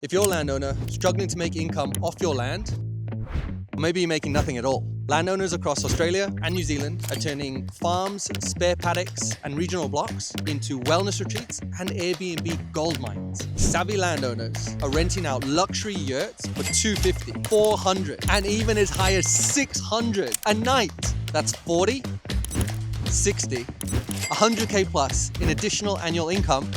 If you're a landowner struggling to make income off your land, or maybe you're making nothing at all, landowners across Australia and New Zealand are turning farms, spare paddocks and regional blocks into wellness retreats and Airbnb gold mines. Savvy landowners are renting out luxury yurts for $250, $400 and even as high as $600 a night. That's 40, 60, 100K plus in additional annual income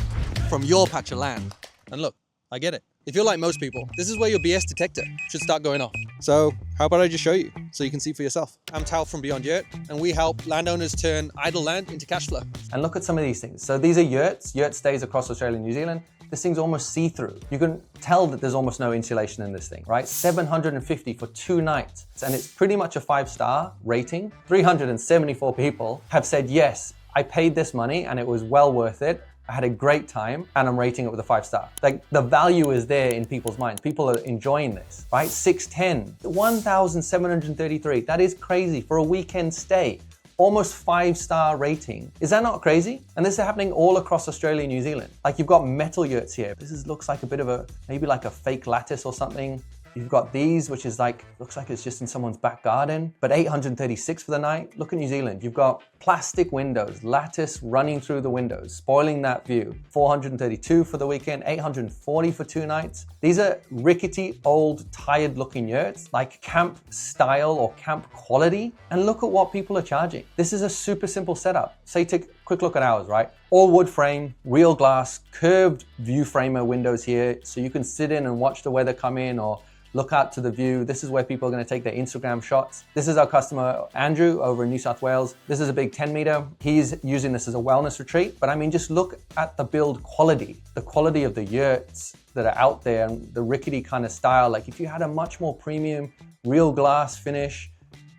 from your patch of land. And look, I get it. If you're like most people, this is where your BS detector should start going off. So how about I just show you so you can see for yourself. I'm Tal from Beyond Yurt, and we help landowners turn idle land into cash flow. And look at some of these things. So these are yurts, yurt stays across Australia and New Zealand. This thing's almost see-through. You can tell that there's almost no insulation in this thing, right? $750 for 2 nights. And it's pretty much a 5-star rating. 374 people have said, yes, I paid this money and it was well worth it. I had a great time and I'm rating it with a 5-star. Like, the value is there in people's minds. People are enjoying this, right? 610, 1,733. That is crazy for a weekend stay. Almost 5-star rating. Is that not crazy? And this is happening all across Australia and New Zealand. Like, you've got metal yurts here. Looks like a bit of a, maybe like a fake lattice or something. You've got these, which is like, looks like it's just in someone's back garden, but 836 for the night. Look at New Zealand. You've got plastic windows, lattice running through the windows, spoiling that view. 432 for the weekend, 840 for 2 nights. These are rickety, old, tired looking yurts, like camp style or camp quality. And look at what people are charging. This is a super simple setup. Say, take a quick look at ours, right? All wood frame, real glass, curved view framer windows here. So you can sit in and watch the weather come in or look out to the view. This is where people are going to take their Instagram shots. This is our customer, Andrew, over in New South Wales. This is a big 10 meter. He's using this as a wellness retreat. But I mean, just look at the build quality, the quality of the yurts that are out there and the rickety kind of style. Like, if you had a much more premium, real glass finish,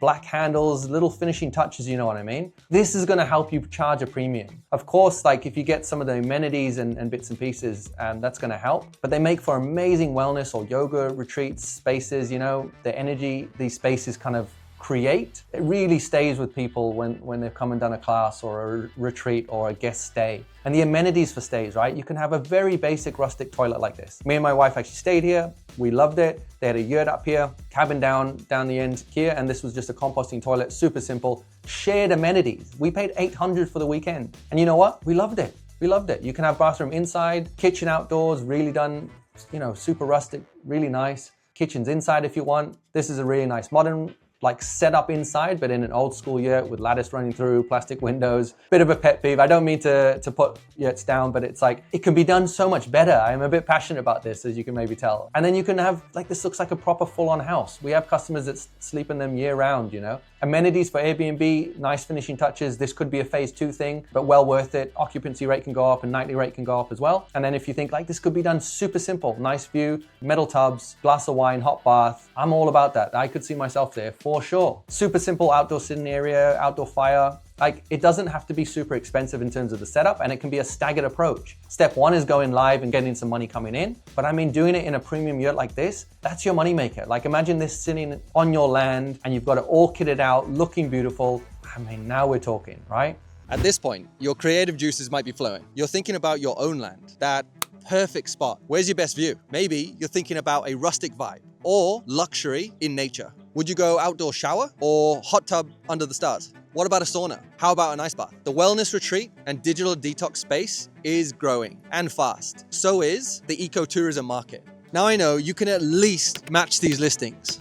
black handles, little finishing touches, you know what I mean? This is gonna help you charge a premium. Of course, like, if you get some of the amenities and bits and pieces, that's gonna help. But they make for amazing wellness or yoga retreats, spaces, you know, the energy these spaces kind of create. It really stays with people when they've come and done a class or a retreat or a guest stay. And the amenities for stays, right? You can have a very basic rustic toilet like this. Me and my wife actually stayed here. We loved it. They had a yurt up here, cabin down the end here, and this was just a composting toilet, super simple. Shared amenities. We paid $800 for the weekend. And you know what? We loved it. We loved it. You can have bathroom inside, kitchen outdoors, really done, you know, super rustic, really nice. Kitchens inside if you want. This is a really nice modern like setup inside, but in an old school yurt with lattice running through, plastic windows. Bit of a pet peeve. I don't mean to put yurts down, but it's like, it can be done so much better. I'm a bit passionate about this, as you can maybe tell. And then you can have, like, this looks like a proper full-on house. We have customers that sleep in them year round, you know? Amenities for Airbnb, nice finishing touches. This could be a phase 2 thing, but well worth it. Occupancy rate can go up and nightly rate can go up as well. And then if you think, like, this could be done super simple, nice view, metal tubs, glass of wine, hot bath. I'm all about that. I could see myself there for sure. Super simple outdoor sitting area, outdoor fire. Like, it doesn't have to be super expensive in terms of the setup, and it can be a staggered approach. Step 1 is going live and getting some money coming in. But I mean, doing it in a premium yurt like this, that's your moneymaker. Like, imagine this sitting on your land and you've got it all kitted out, looking beautiful. I mean, now we're talking, right? At this point, your creative juices might be flowing. You're thinking about your own land, that perfect spot. Where's your best view? Maybe you're thinking about a rustic vibe or luxury in nature. Would you go outdoor shower or hot tub under the stars? What about a sauna? How about an ice bath? The wellness retreat and digital detox space is growing and fast. So is the ecotourism market. Now, I know you can at least match these listings,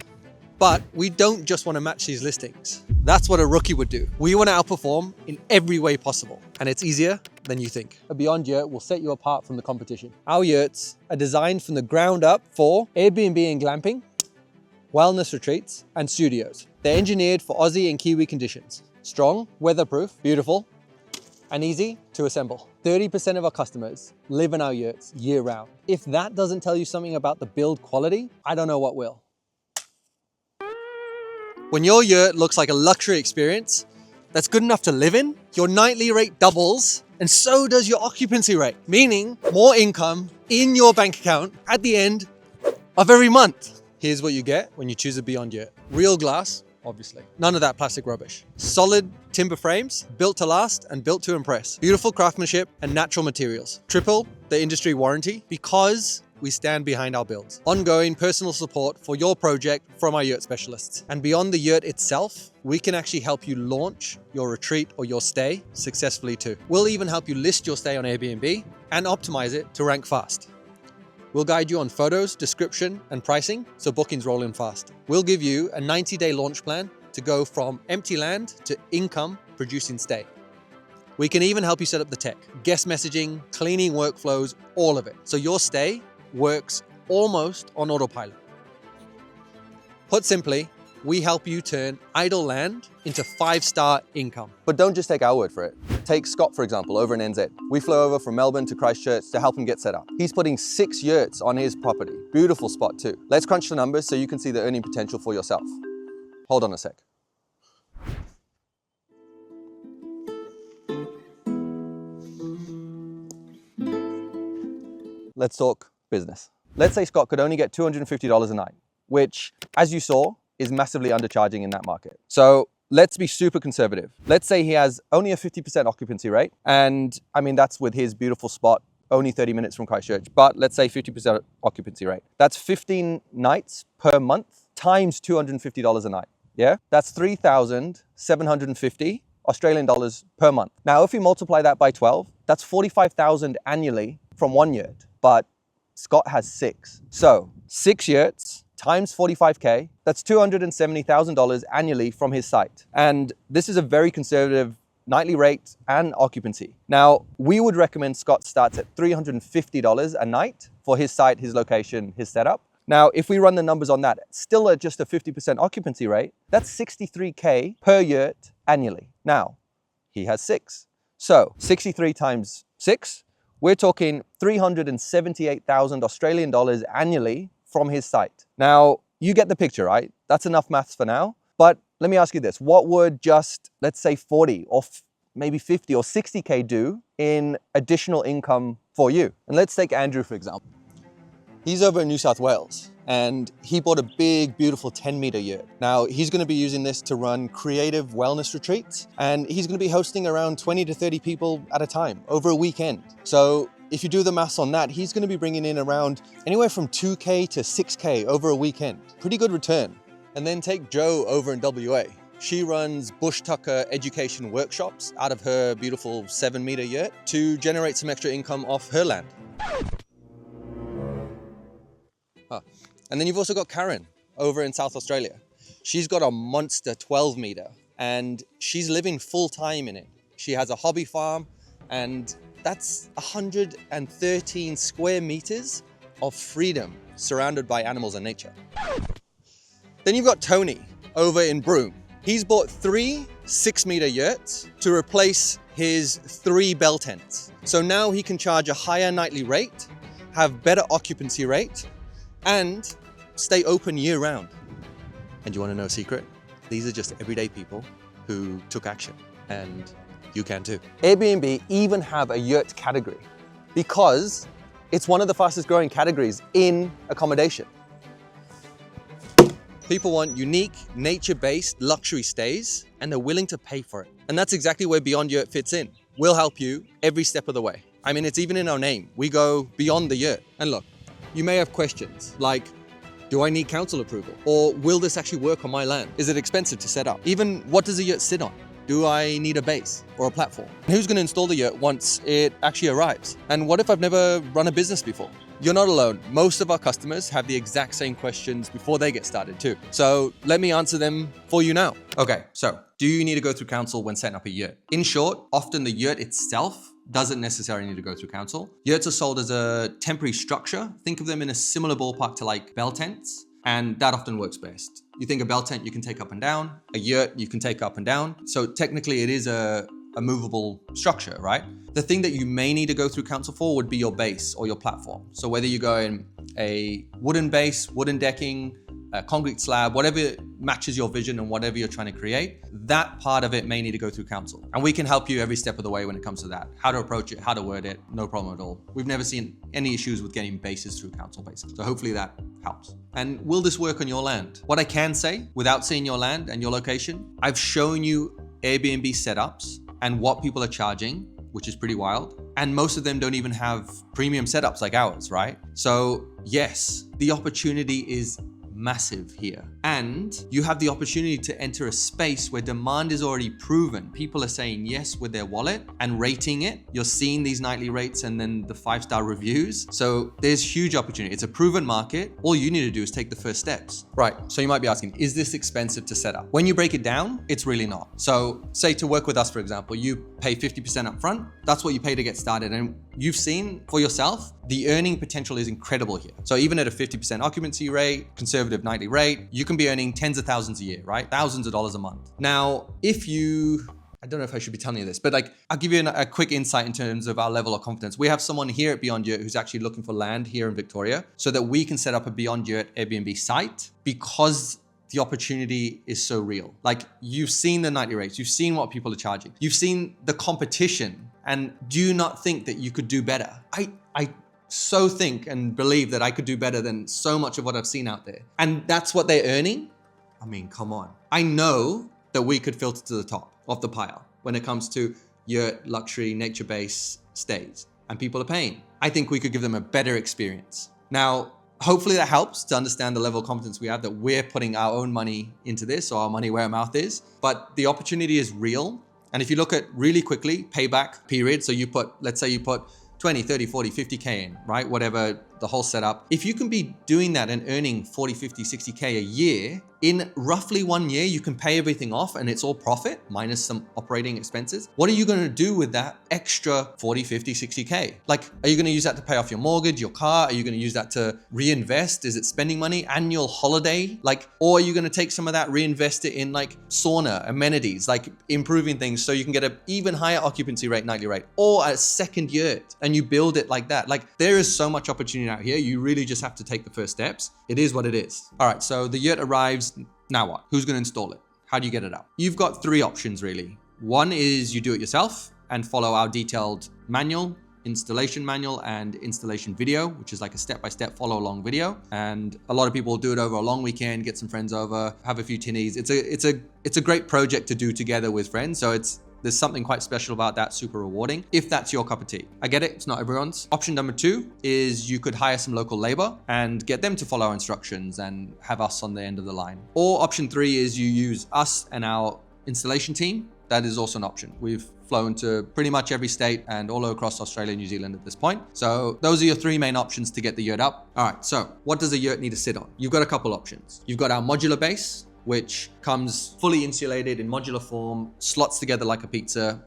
but we don't just want to match these listings. That's what a rookie would do. We want to outperform in every way possible, and it's easier than you think. A Beyond Yurt will set you apart from the competition. Our yurts are designed from the ground up for Airbnb and glamping, wellness retreats, and studios. They're engineered for Aussie and Kiwi conditions. Strong, weatherproof, beautiful, and easy to assemble. 30% of our customers live in our yurts year round. If that doesn't tell you something about the build quality, I don't know what will. When your yurt looks like a luxury experience that's good enough to live in, your nightly rate doubles, and so does your occupancy rate, meaning more income in your bank account at the end of every month. Here's what you get when you choose a Beyond Yurt. Real glass, obviously. None of that plastic rubbish. Solid timber frames, built to last and built to impress. Beautiful craftsmanship and natural materials. Triple the industry warranty because we stand behind our builds. Ongoing personal support for your project from our yurt specialists. And beyond the yurt itself, we can actually help you launch your retreat or your stay successfully too. We'll even help you list your stay on Airbnb and optimize it to rank fast. We'll guide you on photos, description, and pricing, so bookings roll in fast. We'll give you a 90-day launch plan to go from empty land to income-producing stay. We can even help you set up the tech, guest messaging, cleaning workflows, all of it. So your stay works almost on autopilot. Put simply, we help you turn idle land into 5-star income. But don't just take our word for it. Take Scott, for example, over in NZ. We flew over from Melbourne to Christchurch to help him get set up. He's putting 6 yurts on his property. Beautiful spot too. Let's crunch the numbers so you can see the earning potential for yourself. Hold on a sec. Let's talk business. Let's say Scott could only get $250 a night, which, as you saw, is massively undercharging in that market. So let's be super conservative. Let's say he has only a 50% occupancy rate. And I mean, that's with his beautiful spot, only 30 minutes from Christchurch, but let's say 50% occupancy rate. That's 15 nights per month times $250 a night. Yeah, that's 3,750 Australian dollars per month. Now, if we multiply that by 12, that's 45,000 annually from 1 yurt, but Scott has 6. So 6 yurts times 45K, that's $270,000 annually from his site. And this is a very conservative nightly rate and occupancy. Now, we would recommend Scott starts at $350 a night for his site, his location, his setup. Now, if we run the numbers on that, still at just a 50% occupancy rate, that's 63K per yurt annually. Now, he has 6. So 63 times 6, we're talking 378,000 Australian dollars annually from his site. Now, you get the picture, right? That's enough maths for now. But let me ask you this. What would just, let's say 40 or maybe 50 or 60K do in additional income for you? And let's take Andrew, for example. He's over in New South Wales and he bought a big, beautiful 10-meter yurt. Now, he's going to be using this to run creative wellness retreats, and he's going to be hosting around 20 to 30 people at a time over a weekend. So if you do the maths on that, he's going to be bringing in around anywhere from 2K to 6K over a weekend. Pretty good return. And then take Jo over in WA. She runs bush tucker education workshops out of her beautiful 7-meter yurt to generate some extra income off her land. And then you've also got Karen over in South Australia. She's got a monster 12-meter and she's living full-time in it. She has a hobby farm and that's 113 square meters of freedom surrounded by animals and nature. Then you've got Tony over in Broome. He's bought 3 6-meter yurts to replace his 3 bell tents. So now he can charge a higher nightly rate, have better occupancy rate, and stay open year round. And you want to know a secret? These are just everyday people who took action, and you can too. Airbnb even have a yurt category because it's one of the fastest growing categories in accommodation. People want unique, nature-based luxury stays, and they're willing to pay for it. And that's exactly where Beyond Yurt fits in. We'll help you every step of the way. I mean, it's even in our name. We go beyond the yurt. And look, you may have questions like, do I need council approval? Or will this actually work on my land? Is it expensive to set up? Even what does a yurt sit on? Do I need a base or a platform? And who's going to install the yurt once it actually arrives? And what if I've never run a business before? You're not alone. Most of our customers have the exact same questions before they get started too. So let me answer them for you now. Okay, so do you need to go through council when setting up a yurt? In short, often the yurt itself doesn't necessarily need to go through council. Yurts are sold as a temporary structure. Think of them in a similar ballpark to like bell tents, and that often works best. You think a bell tent you can take up and down, a yurt you can take up and down. So technically it is a movable structure, right? The thing that you may need to go through council for would be your base or your platform. So whether you go in a wooden base, wooden decking, a concrete slab, whatever matches your vision and whatever you're trying to create, that part of it may need to go through council. And we can help you every step of the way when it comes to that. How to approach it, how to word it, no problem at all. We've never seen any issues with getting bases through council bases. So hopefully that helps. And will this work on your land? What I can say, without seeing your land and your location, I've shown you Airbnb setups and what people are charging which is pretty wild. And most of them don't even have premium setups like ours, right? So yes, the opportunity is massive here. And you have the opportunity to enter a space where demand is already proven. People are saying yes with their wallet and rating it. You're seeing these nightly rates and then the 5-star reviews. So there's huge opportunity. It's a proven market. All you need to do is take the first steps. Right, so you might be asking, is this expensive to set up? When you break it down, it's really not. So say to work with us, for example, you pay 50% up front. That's what you pay to get started. And you've seen for yourself, the earning potential is incredible here. So even at a 50% occupancy rate, conservative nightly rate, you can be earning tens of thousands a year, right? Thousands of dollars a month. Now, I don't know if I should be telling you this, but I'll give you a quick insight in terms of our level of confidence. We have someone here at Beyond Yurt who's actually looking for land here in Victoria so that we can set up a Beyond Yurt Airbnb site because the opportunity is so real. Like, you've seen the nightly rates, you've seen what people are charging, you've seen the competition, and do you not think that you could do better? I so think and believe that I could do better than so much of what I've seen out there. And that's what they're earning. I mean, come on. I know that we could filter to the top of the pile when it comes to yurt, luxury, nature-based stays, and people are paying. I think we could give them a better experience. Now, hopefully that helps to understand the level of confidence we have that we're putting our own money into this, or our money where our mouth is. But the opportunity is real. And if you look at really quickly, payback period, so let's say you put 20, 30, 40, 50K in, right? Whatever the whole setup. If you can be doing that and earning 40, 50, 60K a year, in roughly 1 year, you can pay everything off and it's all profit minus some operating expenses. What are you going to do with that extra 40, 50, 60K? Like, are you going to use that to pay off your mortgage, your car? Are you going to use that to reinvest? Is it spending money, annual holiday? Or are you going to take some of that, reinvest it in sauna, amenities, improving things so you can get an even higher occupancy rate, nightly rate, or a second yurt, and you build it like that. There is so much opportunity out here. You really just have to take the first steps. It is what it is. All right, so the yurt arrives. Now what? Who's going to install it? How do you get it out? You've got 3 options really. One is you do it yourself and follow our detailed manual, installation manual, and installation video, which is like a step-by-step follow-along video. And a lot of people do it over a long weekend, get some friends over, have a few tinnies. It's a great project to do together with friends. So there's something quite special about that, super rewarding, if that's your cup of tea. I get it, it's not everyone's. Option number 2 is you could hire some local labor and get them to follow our instructions and have us on the end of the line. Or option 3 is you use us and our installation team. That is also an option. We've flown to pretty much every state and all across Australia and New Zealand at this point. So those are your 3 main options to get the yurt up. All right, so what does a yurt need to sit on? You've got a couple options. You've got our modular base, which comes fully insulated in modular form, slots together like a pizza.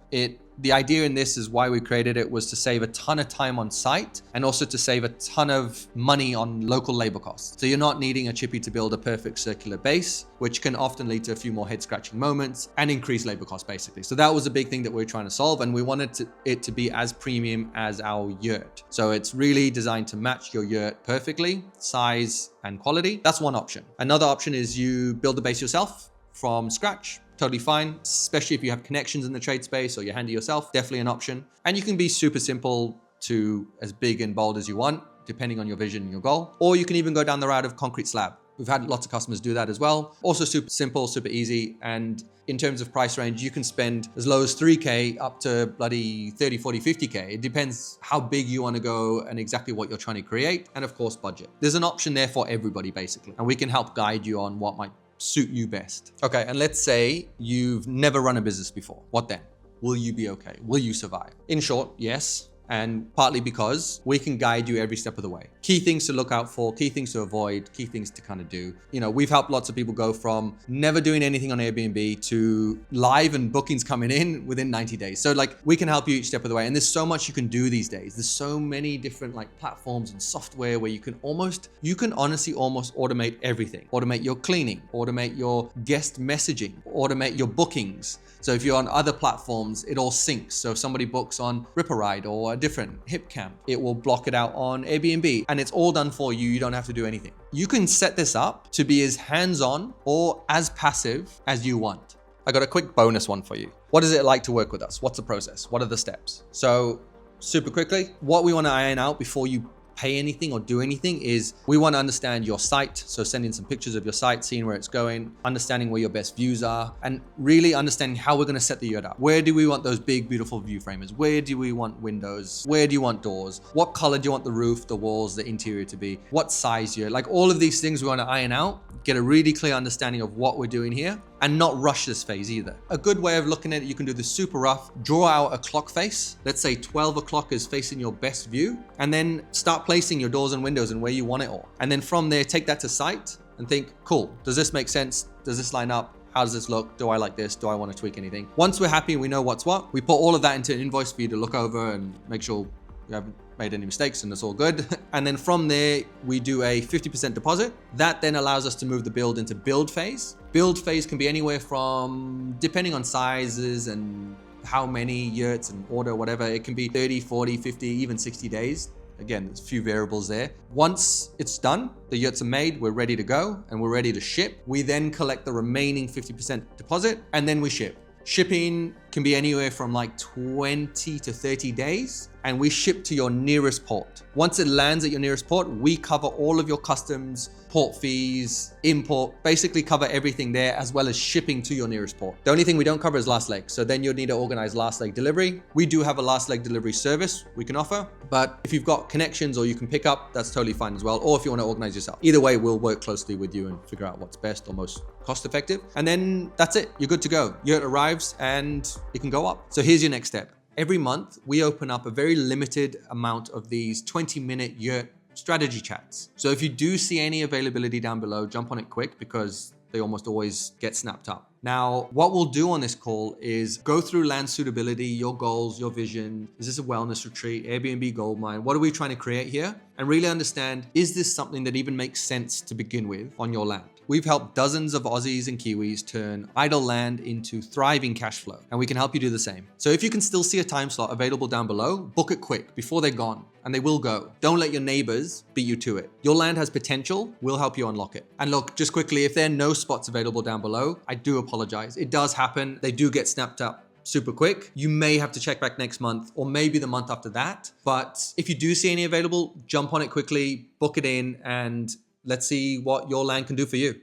The idea in this is why we created it was to save a ton of time on site and also to save a ton of money on local labor costs. So you're not needing a chippy to build a perfect circular base, which can often lead to a few more head scratching moments and increase labor costs basically. So that was a big thing that we're trying to solve, and we wanted it to be as premium as our yurt. So it's really designed to match your yurt perfectly, size and quality. That's one option. Another option is you build the base yourself from scratch. Totally fine, especially if you have connections in the trade space or you're handy yourself, definitely an option. And you can be super simple to as big and bold as you want, depending on your vision and your goal. Or you can even go down the route of concrete slab. We've had lots of customers do that as well. Also super simple, super easy. And in terms of price range, you can spend as low as 3K up to bloody 30, 40, 50K. It depends how big you want to go and exactly what you're trying to create. And of course, budget. There's an option there for everybody basically. And we can help guide you on what might suit you best. Okay, and let's say you've never run a business before. What then? Will you be okay? Will you survive? In short, yes. And partly because we can guide you every step of the way. Key things to look out for, key things to avoid, key things to kind of do. We've helped lots of people go from never doing anything on Airbnb to live and bookings coming in within 90 days. So we can help you each step of the way. And there's so much you can do these days. There's so many different platforms and software where you can honestly almost automate everything. Automate your cleaning, automate your guest messaging, automate your bookings. So if you're on other platforms, it all syncs. So if somebody books on Ripperide or a different hip camp, it will block it out on Airbnb, and it's all done for you. You don't have to do anything. You can set this up to be as hands-on or as passive as you want. I got a quick bonus one for you. What is it like to work with us? What's the process? What are the steps? So super quickly, what we want to iron out before you pay anything or do anything is we want to understand your site. So sending some pictures of your site, seeing where it's going, understanding where your best views are, and really understanding how we're going to set the yurt up. Where do we want those big, beautiful view framers? Where do we want windows? Where do you want doors? What color do you want the roof, the walls, the interior to be? What size yurt? Like all of these things we want to iron out, get a really clear understanding of what we're doing here, and not rush this phase either. A good way of looking at it, you can do this super rough, draw out a clock face. Let's say 12 o'clock is facing your best view, and then start placing your doors and windows and where you want it all. And then from there, take that to site and think, cool, does this make sense? Does this line up? How does this look? Do I like this? Do I want to tweak anything? Once we're happy and we know what's what, we put all of that into an invoice for you to look over and make sure you haven't made any mistakes and it's all good. And then from there, we do a 50% deposit. That then allows us to move the build into build phase. Build phase can be anywhere from, depending on sizes and how many yurts and order, whatever, it can be 30, 40, 50, even 60 days. Again, there's a few variables there. Once it's done, the yurts are made, we're ready to go and we're ready to ship. We then collect the remaining 50% deposit and then we ship. Shipping can be anywhere from like 20 to 30 days, and we ship to your nearest port. Once it lands at your nearest port, we cover all of your customs, port fees, import, basically cover everything there, as well as shipping to your nearest port. The only thing we don't cover is last leg. So then you'll need to organize last leg delivery. We do have a last leg delivery service we can offer, but if you've got connections or you can pick up, that's totally fine as well. Or if you want to organize yourself. Either way, we'll work closely with you and figure out what's best or most cost effective. And then that's it, you're good to go. Yurt arrives and it can go up. So here's your next step. Every month, we open up a very limited amount of these 20-minute yurt strategy chats. So if you do see any availability down below, jump on it quick because they almost always get snapped up. Now, what we'll do on this call is go through land suitability, your goals, your vision. Is this a wellness retreat, Airbnb, goldmine? What are we trying to create here? And really understand, is this something that even makes sense to begin with on your land? We've helped dozens of Aussies and Kiwis turn idle land into thriving cash flow, and we can help you do the same. So if you can still see a time slot available down below, book it quick before they're gone, and they will go. Don't let your neighbors beat you to it. Your land has potential, we'll help you unlock it. And look, just quickly, if there are no spots available down below, I do apologize. It does happen. They do get snapped up super quick. You may have to check back next month or maybe the month after that. But if you do see any available, jump on it quickly, book it in, and let's see what your land can do for you.